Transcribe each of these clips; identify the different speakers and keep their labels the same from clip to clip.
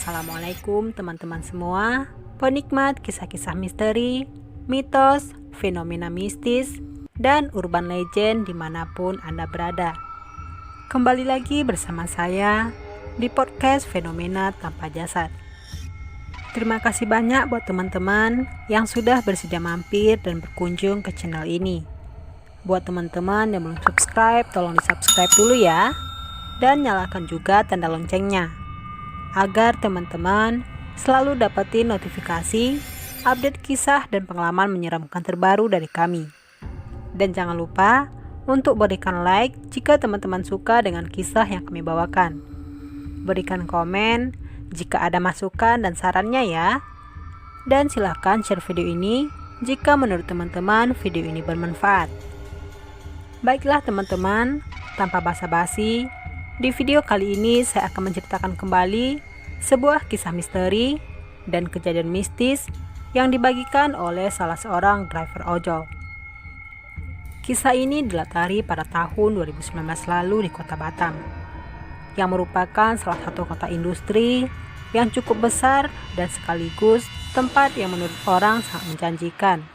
Speaker 1: Assalamualaikum teman-teman semua, penikmat kisah-kisah misteri, mitos, fenomena mistis, dan urban legend dimanapun Anda berada. Kembali lagi bersama saya di podcast Fenomena Tanpa Jasad. Terima kasih banyak buat teman-teman yang sudah bersedia mampir dan berkunjung ke channel ini. Buat teman-teman yang belum subscribe, tolong di-subscribe dulu ya. Dan nyalakan juga tanda loncengnya agar teman-teman selalu dapetin notifikasi, update kisah dan pengalaman menyeramkan terbaru dari kami. Dan jangan lupa untuk berikan like jika teman-teman suka dengan kisah yang kami bawakan. Berikan komen jika ada masukan dan sarannya ya. Dan silahkan share video ini jika menurut teman-teman video ini bermanfaat. Baiklah teman-teman, tanpa basa-basi, di video kali ini saya akan menceritakan kembali sebuah kisah misteri dan kejadian mistis yang dibagikan oleh salah seorang driver ojol. Kisah ini dilatari pada tahun 2019 lalu di kota Batam, yang merupakan salah satu kota industri yang cukup besar dan sekaligus tempat yang menurut orang sangat menjanjikan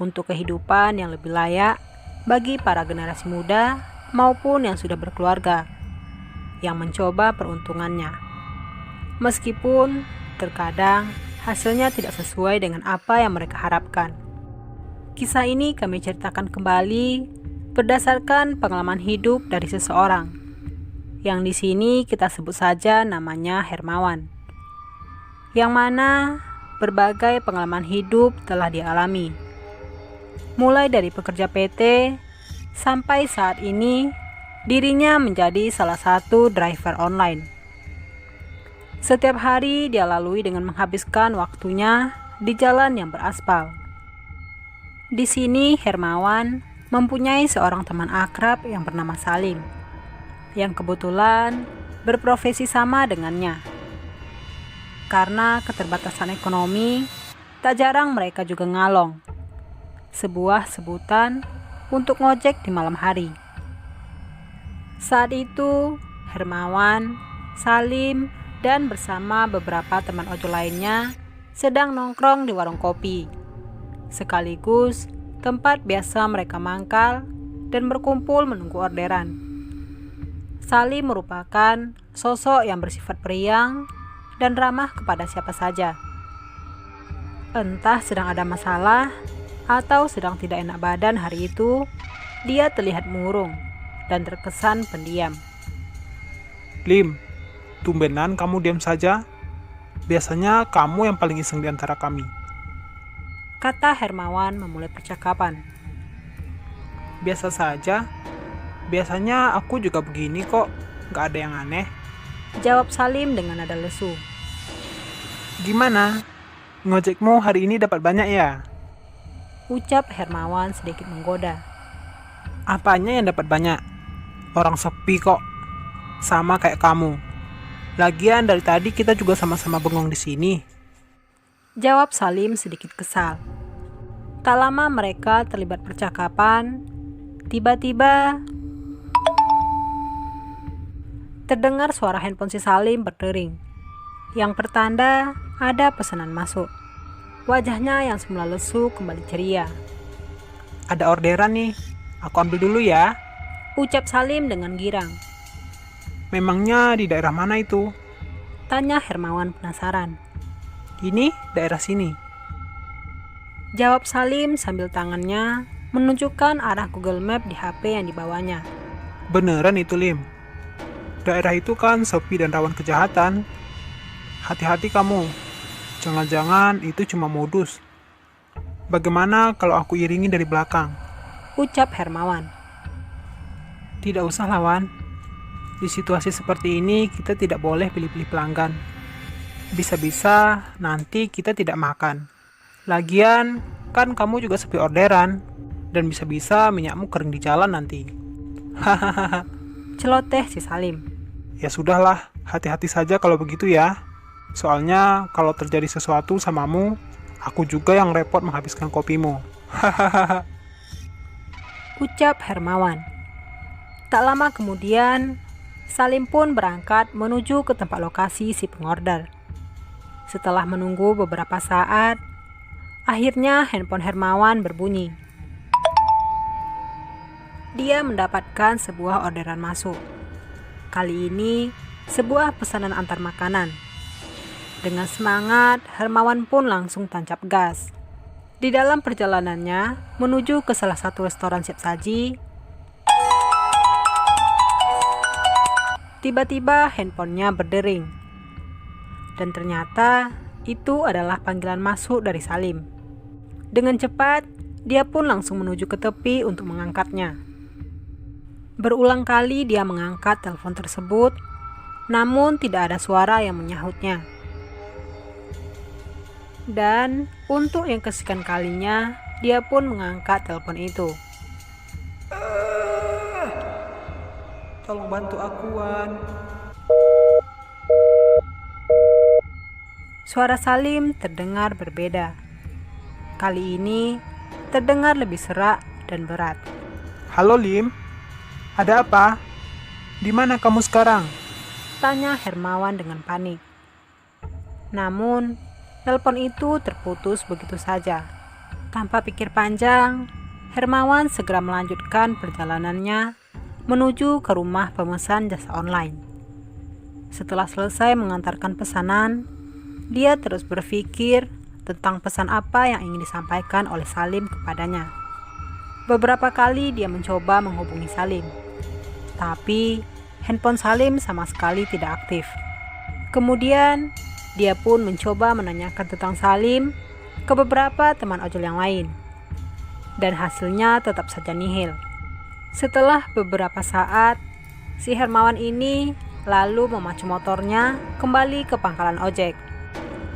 Speaker 1: untuk kehidupan yang lebih layak bagi para generasi muda maupun yang sudah berkeluarga yang mencoba peruntungannya. Meskipun terkadang hasilnya tidak sesuai dengan apa yang mereka harapkan. Kisah ini kami ceritakan kembali berdasarkan pengalaman hidup dari seseorang yang di sini kita sebut saja namanya Hermawan, yang mana berbagai pengalaman hidup telah dialami, mulai dari pekerja PT sampai saat ini dirinya menjadi salah satu driver online. Setiap hari dia lalui dengan menghabiskan waktunya di jalan yang beraspal. Di sini Hermawan mempunyai seorang teman akrab yang bernama Salim, yang kebetulan berprofesi sama dengannya. Karena keterbatasan ekonomi, tak jarang mereka juga ngalong, sebuah sebutan untuk ngojek di malam hari. Saat itu, Hermawan, Salim, dan bersama beberapa teman ojol lainnya sedang nongkrong di warung kopi, sekaligus tempat biasa mereka mangkal dan berkumpul menunggu orderan. Salim merupakan sosok yang bersifat periang dan ramah kepada siapa saja. Entah sedang ada masalah atau sedang tidak enak badan hari itu, dia terlihat murung dan terkesan pendiam.
Speaker 2: Lim, tumbenan kamu diam saja. Biasanya kamu yang paling iseng di antara kami,
Speaker 1: kata Hermawan memulai percakapan.
Speaker 2: Biasa saja. Biasanya aku juga begini kok, gak ada yang aneh,
Speaker 1: jawab Salim dengan nada lesu.
Speaker 2: Gimana? Ngojekmu hari ini dapat banyak ya?
Speaker 1: Ucap Hermawan sedikit menggoda.
Speaker 2: Apanya yang dapat banyak? Orang sepi kok, sama kayak kamu. Lagian dari tadi kita juga sama-sama bengong di sini,
Speaker 1: jawab Salim sedikit kesal. Tak lama mereka terlibat percakapan, tiba-tiba terdengar suara handphone si Salim berdering, yang pertanda ada pesanan masuk. Wajahnya yang semula lesu kembali ceria.
Speaker 2: Ada orderan nih, aku ambil dulu ya,
Speaker 1: ucap Salim dengan girang.
Speaker 2: Memangnya di daerah mana itu?
Speaker 1: Tanya Hermawan penasaran.
Speaker 2: Ini daerah sini,
Speaker 1: jawab Salim sambil tangannya menunjukkan arah Google Map di HP yang dibawanya.
Speaker 2: Beneran itu Lim. Daerah itu kan sepi dan rawan kejahatan. Hati-hati kamu. Jangan-jangan itu cuma modus. Bagaimana kalau aku iringi dari belakang?
Speaker 1: Ucap Hermawan.
Speaker 2: Tidak usah lawan. Di situasi seperti ini kita tidak boleh pilih-pilih pelanggan. Bisa-bisa nanti kita tidak makan. Lagian kan kamu juga sepi orderan. Dan bisa-bisa minyakmu kering di jalan nanti. Hahaha.
Speaker 1: Celoteh si Salim.
Speaker 2: Ya sudahlah, hati-hati saja kalau begitu ya. Soalnya kalau terjadi sesuatu samamu, aku juga yang repot menghabiskan kopimu. Hahaha.
Speaker 1: Ucap Hermawan. Tak lama kemudian, Salim pun berangkat menuju ke tempat lokasi si pengorder. Setelah menunggu beberapa saat, akhirnya handphone Hermawan berbunyi. Dia mendapatkan sebuah orderan masuk. Kali ini, sebuah pesanan antar makanan. Dengan semangat, Hermawan pun langsung tancap gas. Di dalam perjalanannya menuju ke salah satu restoran siap saji, tiba-tiba handphonenya berdering. Dan ternyata itu adalah panggilan masuk dari Salim. Dengan cepat, dia pun langsung menuju ke tepi untuk mengangkatnya. Berulang kali dia mengangkat telepon tersebut, namun tidak ada suara yang menyahutnya. Dan untuk yang kesekian kalinya, dia pun mengangkat telepon itu.
Speaker 2: Tolong bantu aku, Wan.
Speaker 1: Suara Salim terdengar berbeda. Kali ini terdengar lebih serak dan berat.
Speaker 2: Halo, Lim. Ada apa? Di mana kamu sekarang?
Speaker 1: Tanya Hermawan dengan panik. Namun, telepon itu terputus begitu saja. Tanpa pikir panjang, Hermawan segera melanjutkan perjalanannya menuju ke rumah pemesan jasa online. Setelah selesai mengantarkan pesanan, dia terus berpikir tentang pesan apa yang ingin disampaikan oleh Salim kepadanya. Beberapa kali dia mencoba menghubungi Salim, tapi handphone Salim sama sekali tidak aktif. Kemudian, dia pun mencoba menanyakan tentang Salim ke beberapa teman ojol yang lain, dan hasilnya tetap saja nihil. Setelah beberapa saat, si Hermawan ini lalu memacu motornya kembali ke pangkalan ojek.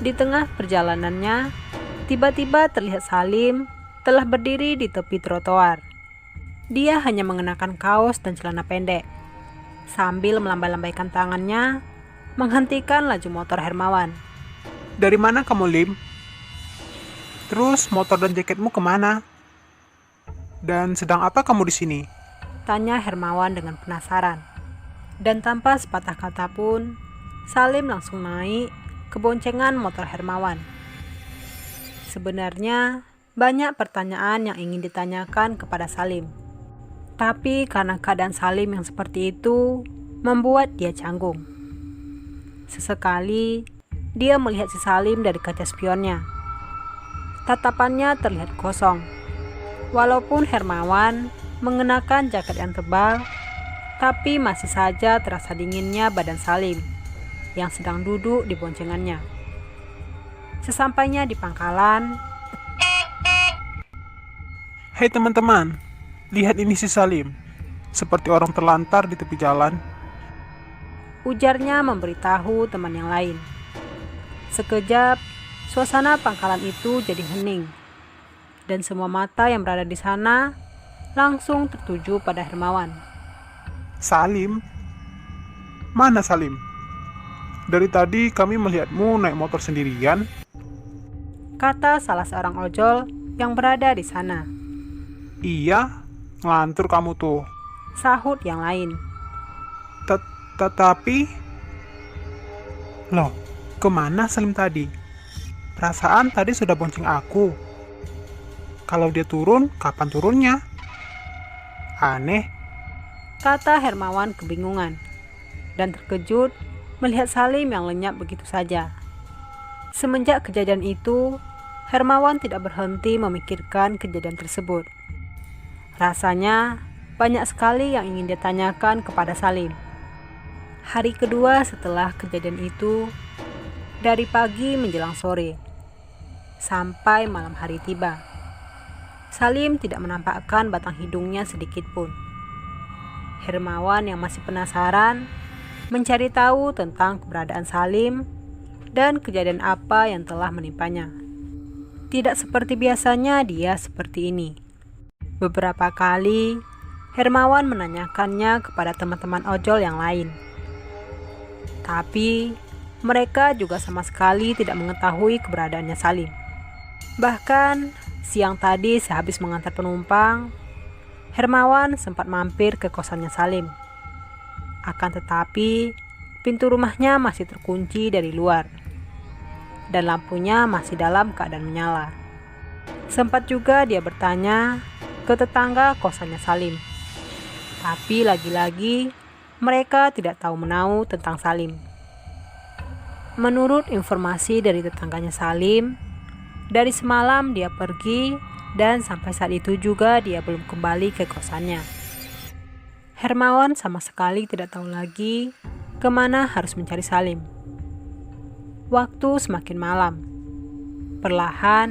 Speaker 1: Di tengah perjalanannya, tiba-tiba terlihat Salim telah berdiri di tepi trotoar. Dia hanya mengenakan kaos dan celana pendek. Sambil melambai-lambaikan tangannya, menghentikan laju motor Hermawan.
Speaker 2: Dari mana kamu, Lim? Terus motor dan jaketmu kemana? Dan sedang apa kamu di sini?
Speaker 1: Tanya Hermawan dengan penasaran. Dan tanpa sepatah kata pun, Salim langsung naik ke boncengan motor Hermawan. Sebenarnya, banyak pertanyaan yang ingin ditanyakan kepada Salim. Tapi karena keadaan Salim yang seperti itu, membuat dia canggung. Sesekali, dia melihat si Salim dari kaca spionnya. Tatapannya terlihat kosong. Walaupun Hermawan mengenakan jaket yang tebal, tapi masih saja terasa dinginnya badan Salim yang sedang duduk di boncengannya. Sesampainya di pangkalan,
Speaker 2: Hei teman-teman, lihat ini si Salim. Seperti orang terlantar di tepi jalan.
Speaker 1: ujarnya memberitahu teman yang lain. Sekejap, suasana pangkalan itu jadi hening, dan semua mata yang berada di sana langsung tertuju pada Hermawan.
Speaker 2: Salim? Mana Salim? Dari tadi kami melihatmu naik motor sendirian.
Speaker 1: Kata salah seorang ojol yang berada di sana.
Speaker 2: Iya, ngelantur kamu tuh.
Speaker 1: Sahut yang lain.
Speaker 2: Tetapi... Loh, kemana Salim tadi? Perasaan tadi sudah bonceng aku. Kalau dia turun, kapan turunnya? Aneh.
Speaker 1: Kata Hermawan kebingungan dan terkejut melihat Salim yang lenyap begitu saja. Semenjak kejadian itu, Hermawan tidak berhenti memikirkan kejadian tersebut. Rasanya banyak sekali yang ingin ditanyakan kepada Salim. Hari kedua setelah kejadian itu, dari pagi menjelang sore, sampai malam hari tiba, Salim tidak menampakkan batang hidungnya sedikit pun. Hermawan yang masih penasaran mencari tahu tentang keberadaan Salim dan kejadian apa yang telah menimpanya. Tidak seperti biasanya dia seperti ini. Beberapa kali Hermawan menanyakannya kepada teman-teman ojol yang lain. Tapi mereka juga sama sekali tidak mengetahui keberadaannya Salim. Bahkan siang tadi sehabis mengantar penumpang, Hermawan sempat mampir ke kosannya Salim. Akan tetapi, pintu rumahnya masih terkunci dari luar. dan lampunya masih dalam keadaan menyala. Sempat juga dia bertanya ke tetangga kosannya Salim. Tapi lagi-lagi mereka tidak tahu menahu tentang Salim. Menurut informasi dari tetangganya Salim, dari semalam dia pergi dan sampai saat itu juga dia belum kembali ke kosannya. Hermawan sama sekali tidak tahu lagi kemana harus mencari Salim. Waktu semakin malam. Perlahan,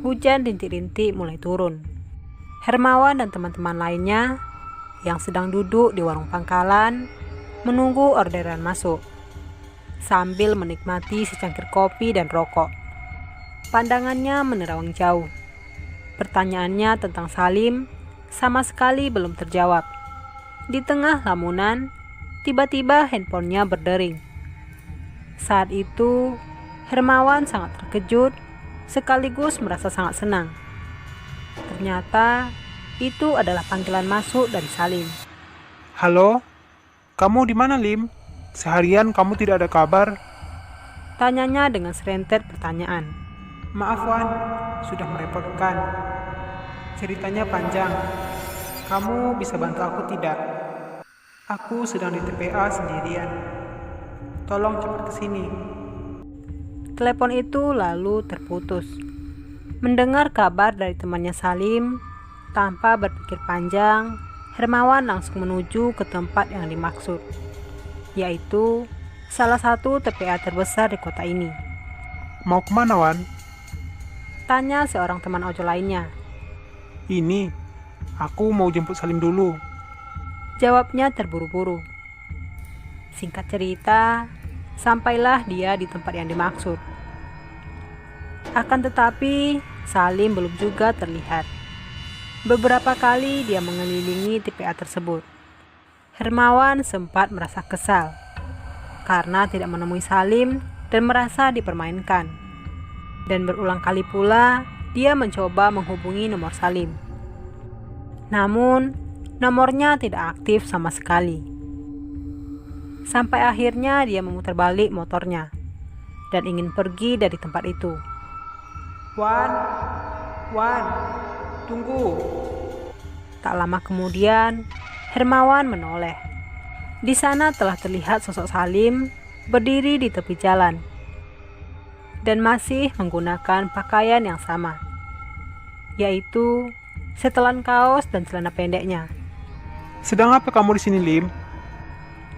Speaker 1: hujan rintik-rintik mulai turun. Hermawan dan teman-teman lainnya yang sedang duduk di warung pangkalan menunggu orderan masuk, sambil menikmati secangkir kopi dan rokok. Pandangannya menerawang jauh. Pertanyaannya tentang Salim sama sekali belum terjawab. Di tengah lamunan, tiba-tiba handphonenya berdering. Saat itu, Hermawan sangat terkejut sekaligus merasa sangat senang. Ternyata itu adalah panggilan masuk dari Salim.
Speaker 2: Halo, kamu di mana, Lim? Seharian kamu tidak ada kabar.
Speaker 1: Tanyanya dengan serentet pertanyaan.
Speaker 2: Maaf Wan, sudah merepotkan. Ceritanya panjang. Kamu bisa bantu aku tidak? Aku sedang di TPA sendirian. Tolong cepat kesini.
Speaker 1: Telepon itu lalu terputus. Mendengar kabar dari temannya Salim, tanpa berpikir panjang, Hermawan langsung menuju ke tempat yang dimaksud, yaitu salah satu TPA terbesar di kota ini.
Speaker 2: Mau kemana, Wan?
Speaker 1: Tanya seorang teman ojol lainnya.
Speaker 2: Ini, aku mau jemput Salim dulu.
Speaker 1: Jawabnya terburu-buru. Singkat cerita, sampailah dia di tempat yang dimaksud. Akan tetapi, Salim belum juga terlihat. Beberapa kali dia mengelilingi TPA tersebut. Hermawan sempat merasa kesal karena tidak menemui Salim dan merasa dipermainkan. Dan berulang kali pula dia mencoba menghubungi nomor Salim. Namun, nomornya tidak aktif sama sekali. Sampai akhirnya dia memutar balik motornya dan ingin pergi dari tempat itu.
Speaker 2: Wan, tunggu.
Speaker 1: Tak lama kemudian, Hermawan menoleh. Di sana telah terlihat sosok Salim berdiri di tepi jalan dan masih menggunakan pakaian yang sama, yaitu setelan kaos dan celana pendeknya.
Speaker 2: Sedang apa kamu di sini, Lim?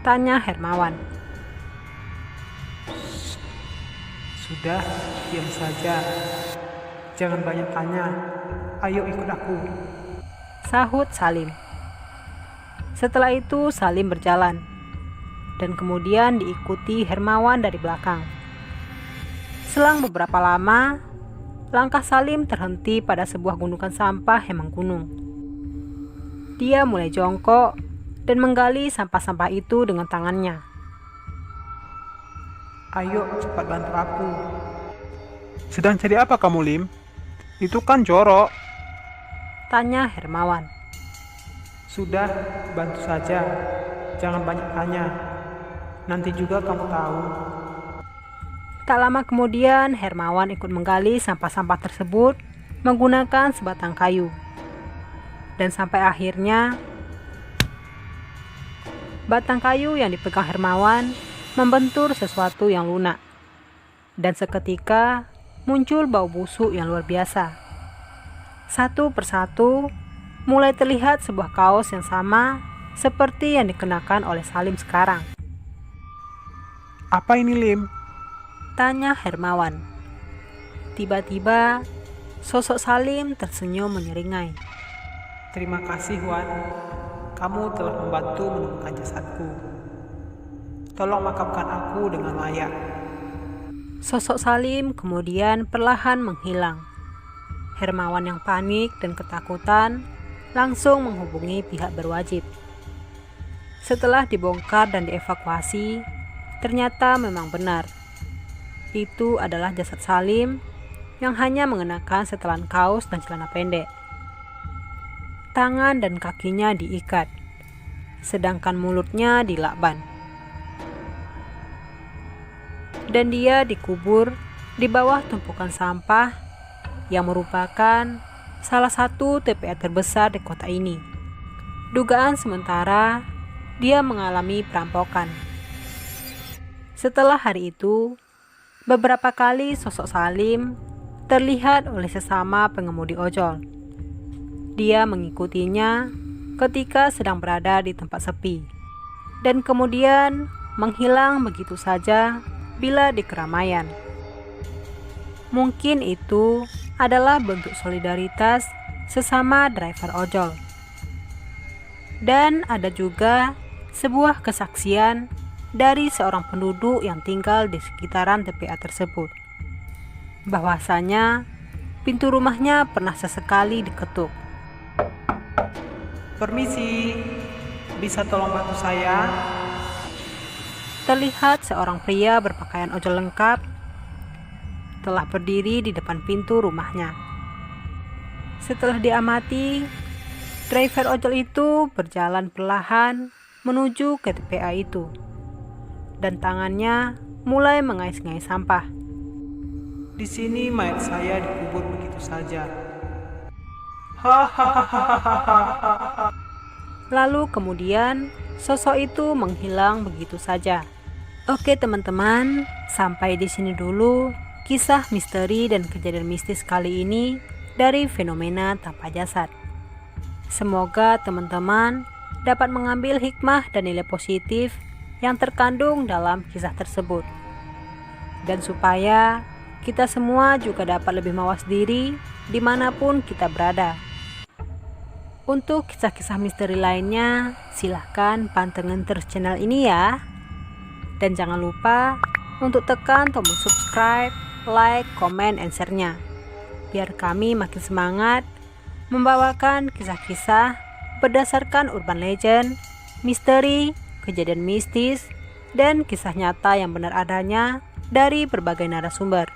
Speaker 1: Tanya Hermawan.
Speaker 2: Sudah, diam saja. Jangan banyak tanya. Ayo ikut aku.
Speaker 1: Sahut Salim. Setelah itu Salim berjalan dan kemudian diikuti Hermawan dari belakang. Selang beberapa lama, langkah Salim terhenti pada sebuah gundukan sampah yang menggunung. Dia mulai jongkok dan menggali sampah-sampah itu dengan tangannya.
Speaker 2: Ayo cepat bantu aku. Sedang cari apa kamu, Lim? Itu kan jorok.
Speaker 1: Tanya Hermawan.
Speaker 2: Sudah, bantu saja. Jangan banyak tanya. Nanti juga kamu tahu.
Speaker 1: Tak lama kemudian Hermawan ikut menggali sampah-sampah tersebut menggunakan sebatang kayu. Dan sampai akhirnya batang kayu yang dipegang Hermawan membentur sesuatu yang lunak. Dan seketika muncul bau busuk yang luar biasa. Satu persatu mulai terlihat sebuah kaos yang sama seperti yang dikenakan oleh Salim sekarang.
Speaker 2: Apa ini, Lim?
Speaker 1: Tanya Hermawan. Tiba-tiba sosok Salim tersenyum menyeringai.
Speaker 2: Terima kasih, Wan. Kamu telah membantu menemukan jasadku. Tolong makamkan aku dengan layak.
Speaker 1: Sosok Salim kemudian perlahan menghilang. Hermawan yang panik dan ketakutan langsung menghubungi pihak berwajib. Setelah dibongkar dan dievakuasi, ternyata memang benar. Itu adalah jasad Salim yang hanya mengenakan setelan kaos dan celana pendek. Tangan dan kakinya diikat, sedangkan mulutnya dilakban. Dan dia dikubur di bawah tumpukan sampah yang merupakan salah satu TPA terbesar di kota ini. Dugaan sementara, dia mengalami perampokan. Setelah hari itu, beberapa kali sosok Salim terlihat oleh sesama pengemudi ojol. Dia mengikutinya ketika sedang berada di tempat sepi, dan kemudian menghilang begitu saja bila di keramaian. Mungkin itu adalah bentuk solidaritas sesama driver ojol. Dan ada juga sebuah kesaksian dari seorang penduduk yang tinggal di sekitaran TPA tersebut, bahwasanya pintu rumahnya pernah sesekali diketuk.
Speaker 2: Permisi, bisa tolong bantu saya?
Speaker 1: Terlihat seorang pria berpakaian ojol lengkap telah berdiri di depan pintu rumahnya. Setelah diamati, driver ojol itu berjalan perlahan menuju ke TPA itu, dan tangannya mulai mengais-ngais sampah.
Speaker 2: Di sini mayat saya dikubur begitu saja. Hahaha.
Speaker 1: Lalu kemudian sosok itu menghilang begitu saja. Oke teman-teman, sampai di sini dulu kisah misteri dan kejadian mistis kali ini dari fenomena tanpa jasad. Semoga teman-teman dapat mengambil hikmah dan nilai positif yang terkandung dalam kisah tersebut. Dan supaya kita semua juga dapat lebih mawas diri dimanapun kita berada. Untuk kisah-kisah misteri lainnya, silahkan pantengin terus channel ini ya. Dan jangan lupa untuk tekan tombol subscribe, like, comment, and share-nya, biar kami makin semangat membawakan kisah-kisah berdasarkan urban legend, misteri, kejadian mistis, dan kisah nyata yang benar adanya dari berbagai narasumber.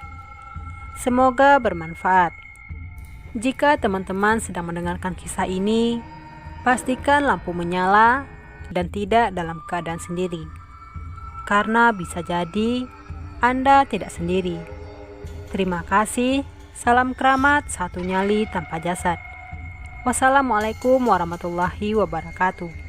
Speaker 1: Semoga bermanfaat. Jika teman-teman sedang mendengarkan kisah ini, pastikan lampu menyala dan tidak dalam keadaan sendiri, karena bisa jadi Anda tidak sendiri. Terima kasih. Salam keramat, satu nyali tanpa jasad. Wassalamualaikum warahmatullahi wabarakatuh.